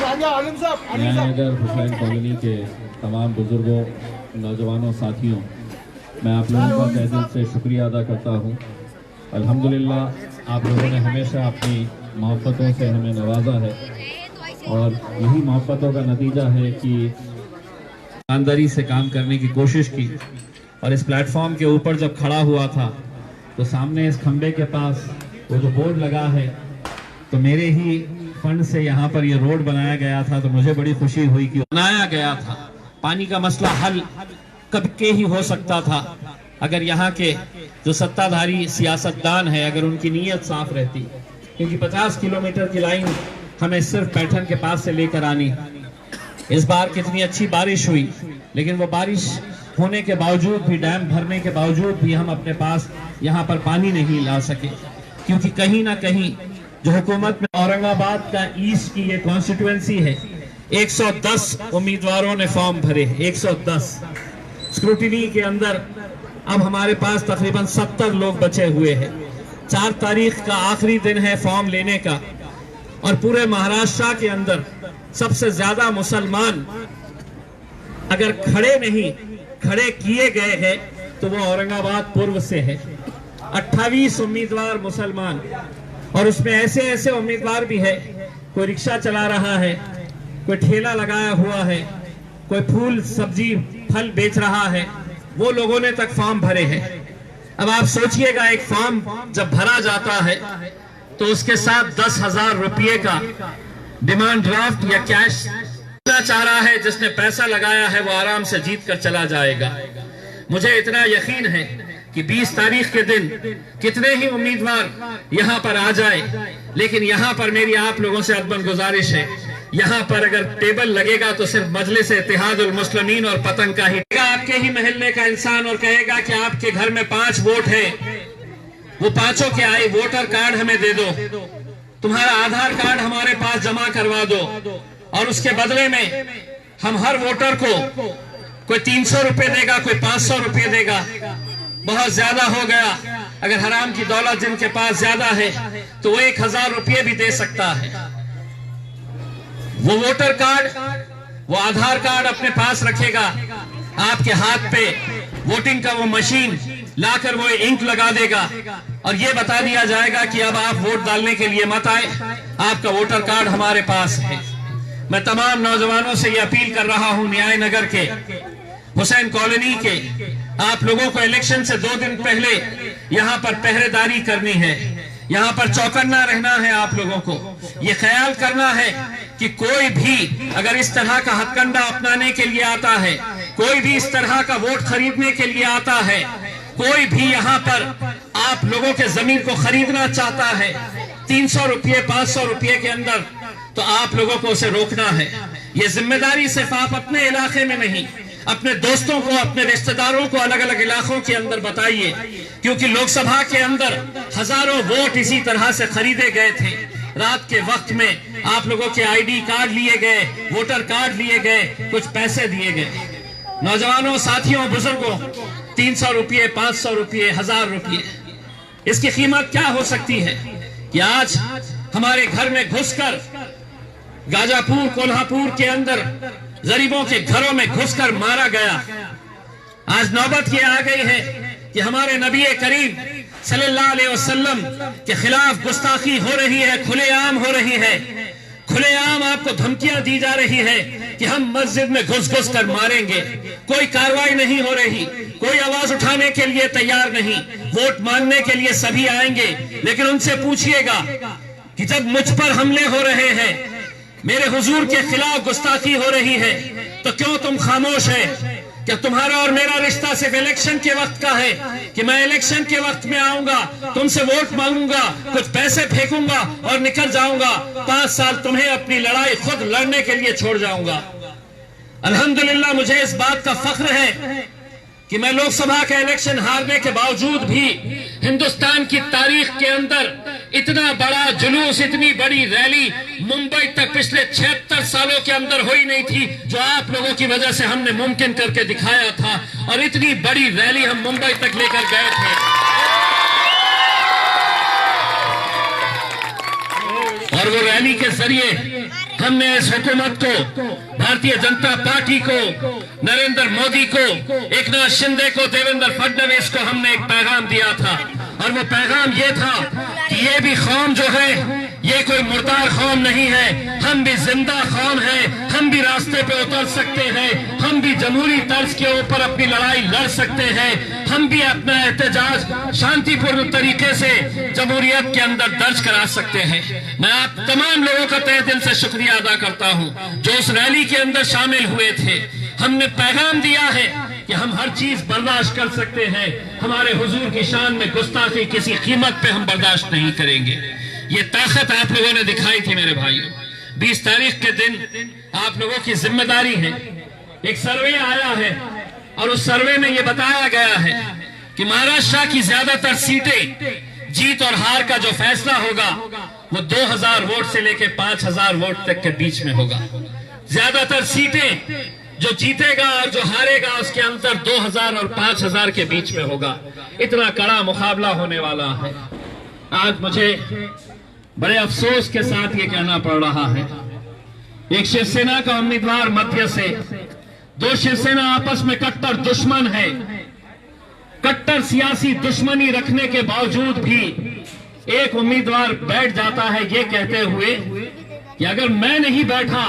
Nyaynagar Hussain colony के तमाम बुजुर्गों, नौजवानों, साथियों, मैं आप लोगों का तहे दिल से शुक्रिया अदा करता हूँ। अल्हम्दुलिल्लाह आप लोगों ने हमेशा अपनी मोहब्बतों से हमें नवाजा है और यही मोहब्बतों का नतीजा है कि ईमानदारी से काम करने की कोशिश की। और इस प्लेटफॉर्म के ऊपर जब खड़ा हुआ था तो सामने इस खंबे के पास वो जो बोर्ड लगा है, तो मेरे ही फंड से यहाँ पर ये रोड बनाया गया था, तो मुझे बड़ी खुशी हुई कि बनाया गया था। पानी का मसला हल कब के ही हो सकता था अगर यहाँ के जो सत्ताधारी सियासतदान है, अगर उनकी नीयत साफ रहती, क्योंकि 50 किलोमीटर की लाइन हमें सिर्फ पैठन के पास से लेकर आनी। इस बार कितनी अच्छी बारिश हुई, लेकिन वो बारिश होने के बावजूद भी, डैम भरने के बावजूद भी हम अपने पास यहाँ पर पानी नहीं ला सके, क्योंकि कहीं ना कहीं जो हुकूमत में औरंगाबाद का ईस्ट की ये कॉन्स्टिट्यूएंसी है, 110 उम्मीदवारों ने फॉर्म भरे, 110 स्क्रूटिनी के अंदर। अब हमारे पास तकरीबन 70 लोग बचे हुए हैं। 4 तारीख का आखिरी दिन है फॉर्म लेने का, और पूरे महाराष्ट्र के अंदर सबसे ज्यादा मुसलमान अगर खड़े किए गए हैं तो वो औरंगाबाद पूर्व से है। 28 उम्मीदवार मुसलमान, और उसमें ऐसे ऐसे उम्मीदवार भी है, कोई रिक्शा चला रहा है, कोई ठेला लगाया हुआ है, कोई फूल सब्जी फल बेच रहा है, वो लोगों ने तक फॉर्म भरे हैं। अब आप सोचिएगा, एक फॉर्म जब भरा जाता है तो उसके साथ 10,000 रुपये का डिमांड ड्राफ्ट या कैश चाह रहा है। जिसने पैसा लगाया है वो आराम से जीत कर चला जाएगा। मुझे इतना यकीन है कि 20 तारीख के दिन कितने ही उम्मीदवार यहाँ पर आ जाए, लेकिन यहाँ पर मेरी आप लोगों से अदबन गुजारिश है, यहाँ पर अगर टेबल लगेगा तो सिर्फ मजलिस इत्तेहादुल मुस्लिमीन और पतंग का ही, आपके ही महल्ले का इंसान, और कहेगा कि आपके घर में 5 वोट है, वो पांचों के आए वोटर कार्ड हमें दे दो, तुम्हारा आधार कार्ड हमारे पास जमा करवा दो, और उसके बदले में हम हर वोटर को कोई 300 रुपए देगा, कोई 500 रुपए देगा। बहुत ज्यादा हो गया, अगर हराम की दौलत जिनके पास ज्यादा है तो वो 1000 रुपये भी दे सकता है। वो वोटर कार्ड, वो आधार कार्ड अपने पास रखेगा, आपके हाथ पे वोटिंग का वो मशीन लाकर वो इंक लगा देगा, और ये बता दिया जाएगा कि अब आप वोट डालने के लिए मत आए, आपका वोटर कार्ड हमारे पास है। मैं तमाम नौजवानों से ये अपील कर रहा हूं, न्यायनगर के, हुसैन कॉलोनी के, आप लोगों को इलेक्शन से 2 दिन पहले यहाँ पर पहरेदारी करनी है, यहाँ पर चौकन्ना रहना है। आप लोगों को ये ख्याल करना है कि कोई भी अगर इस तरह का हथकंडा अपनाने के लिए आता है, कोई भी इस तरह का वोट खरीदने के लिए आता है, कोई भी यहाँ पर आप लोगों के जमीन को खरीदना चाहता है 300 रुपये 500 रुपये के अंदर, तो आप लोगों को उसे रोकना है। ये जिम्मेदारी सिर्फ आप अपने इलाके में नहीं, अपने दोस्तों को, अपने रिश्तेदारों को अलग अलग इलाकों के अंदर बताइए, क्योंकि लोकसभा के अंदर हजारों वोट इसी तरह से खरीदे गए थे। रात के वक्त में आप लोगों के आईडी कार्ड लिए गए, वोटर कार्ड लिए गए, कुछ पैसे दिए गए। नौजवानों, साथियों, बुजुर्गों, 300 रुपये 500 रुपये 1000 रुपये, इसकी कीमत क्या हो सकती है कि आज हमारे घर में घुसकर, गाजापुर कोल्हापुर के अंदर गरीबों के घरों में घुसकर मारा गया। आज नौबत ये आ गई है कि हमारे नबी करीम सल्लल्लाहु अलैहि वसल्लम के खिलाफ गुस्ताखी हो रही है, खुलेआम हो रही है। खुलेआम आपको धमकियां दी जा रही है कि हम मस्जिद में घुस घुस कर मारेंगे। कोई कार्रवाई नहीं हो रही, कोई आवाज उठाने के लिए तैयार नहीं। वोट मांगने के लिए सभी आएंगे, लेकिन उनसे पूछिएगा कि जब मुझ पर हमले हो रहे हैं, मेरे हुजूर के खिलाफ गुस्ताखी हो रही है, तो क्यों तुम खामोश है? क्या तुम्हारा और मेरा रिश्ता सिर्फ इलेक्शन के वक्त का है कि मैं इलेक्शन के वक्त में आऊंगा, तुमसे वोट मांगूंगा, कुछ पैसे फेंकूंगा और निकल जाऊंगा? 5 साल तुम्हें अपनी लड़ाई खुद लड़ने के लिए छोड़ जाऊंगा। अल्हम्दुलिल्लाह, मुझे इस बात का फख्र है कि मैं लोकसभा का इलेक्शन हारने के बावजूद भी हिंदुस्तान की तारीख के अंदर इतना बड़ा जुलूस, इतनी बड़ी रैली मुंबई तक पिछले 76 सालों के अंदर हुई नहीं थी, जो आप लोगों की वजह से हमने मुमकिन करके दिखाया था। और इतनी बड़ी रैली हम मुंबई तक लेकर गए थे। और वो रैली के जरिए हमने इस हुकूमत को, भारतीय जनता पार्टी को, नरेंद्र मोदी को, एकनाथ शिंदे को, देवेंद्र फडणवीस को हमने एक पैगाम दिया था, और वो पैगाम ये था कि ये भी कौम जो है ये कोई मुर्दार कौम नहीं है, हम भी जिंदा कौम है, हम भी रास्ते पे उतर सकते हैं, हम भी जमहूरी तर्ज के ऊपर अपनी लड़ाई लड़ सकते हैं, हम भी अपना एहतजाज शांतिपूर्ण तरीके से जमहूरियत के अंदर दर्ज करा सकते हैं। मैं आप तमाम लोगों का तहे दिल से शुक्रिया अदा करता हूं जो उस रैली के अंदर शामिल हुए थे। हमने पैगाम दिया है कि हम हर चीज बर्दाश्त कर सकते हैं, हमारे हुजूर की शान में गुस्ताखी किसी कीमत पे हम बर्दाश्त नहीं करेंगे। ये ताकत आप लोगों ने दिखाई थी मेरे भाइयों। 20 तारीख के दिन आप लोगों की जिम्मेदारी है। एक सर्वे आया है और उस सर्वे में यह बताया गया है कि महाराष्ट्र की ज्यादातर सीटें, जीत और हार का जो फैसला होगा वो 2000 वोट से लेकर 5000 वोट तक के बीच में होगा। ज्यादातर सीटें जो जीतेगा और जो हारेगा उसके अंतर 2000 और 5000 के बीच में होगा। इतना कड़ा मुकाबला होने वाला है। आज मुझे बड़े अफसोस के साथ ये कहना पड़ रहा है, एक शिवसेना का उम्मीदवार मध्य से, दो शिवसेना आपस में कट्टर दुश्मन है, कट्टर सियासी दुश्मनी रखने के बावजूद भी एक उम्मीदवार बैठ जाता है ये कहते हुए कि अगर मैं नहीं बैठा